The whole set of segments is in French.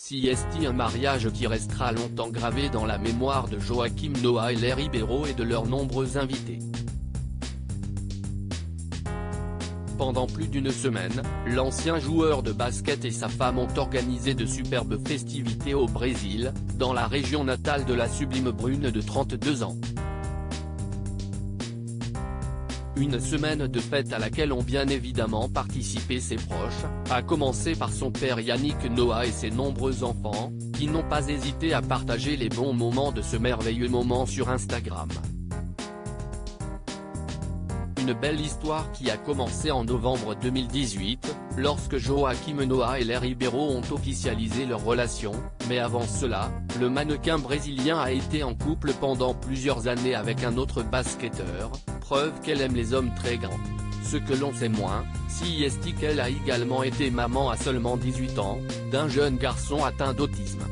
CIST, un mariage qui restera longtemps gravé dans la mémoire de Joaquim Noah et les Ribeiro et de leurs nombreux invités. Pendant plus d'une semaine, l'ancien joueur de basket et sa femme ont organisé de superbes festivités au Brésil, dans la région natale de la sublime brune de 32 ans. Une semaine de fête à laquelle ont bien évidemment participé ses proches, à commencer par son père Yannick Noah et ses nombreux enfants, qui n'ont pas hésité à partager les bons moments de ce merveilleux moment sur Instagram. Une belle histoire qui a commencé en novembre 2018, lorsque Joaquim Noah et les Ribeiro ont officialisé leur relation, mais avant cela, le mannequin brésilien a été en couple pendant plusieurs années avec un autre basketteur, preuve qu'elle aime les hommes très grands. Ce que l'on sait moins, CIST qu'elle a également été maman à seulement 18 ans, d'un jeune garçon atteint d'autisme.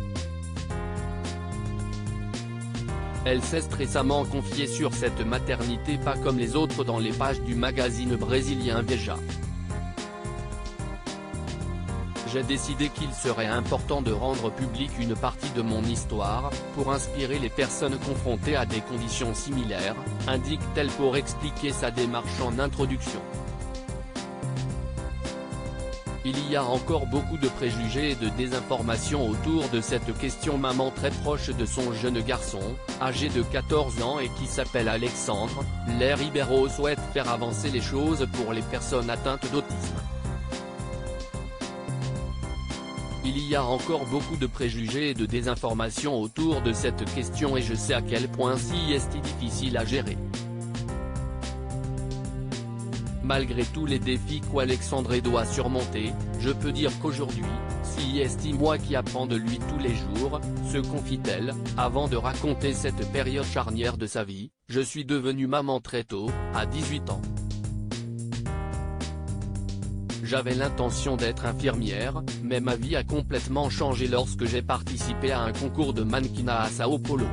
Elle s'est récemment confiée sur cette maternité pas comme les autres dans les pages du magazine brésilien Veja. J'ai décidé qu'il serait important de rendre publique une partie de mon histoire, pour inspirer les personnes confrontées à des conditions similaires, indique-t-elle pour expliquer sa démarche en introduction. Il y a encore beaucoup de préjugés et de désinformation autour de cette question. Maman très proche de son jeune garçon, âgé de 14 ans et qui s'appelle Alexandre, les Ribeiro souhaite faire avancer les choses pour les personnes atteintes d'autisme. Il y a encore beaucoup de préjugés et de désinformation autour de cette question et je sais à quel point CIST est difficile à gérer. Malgré tous les défis qu'Alexandre doit surmonter, je peux dire qu'aujourd'hui, CIST moi qui apprends de lui tous les jours, se confie-t-elle, avant de raconter cette période charnière de sa vie. Je suis devenue maman très tôt, à 18 ans. J'avais l'intention d'être infirmière, mais ma vie a complètement changé lorsque j'ai participé à un concours de mannequinat à Sao Paulo.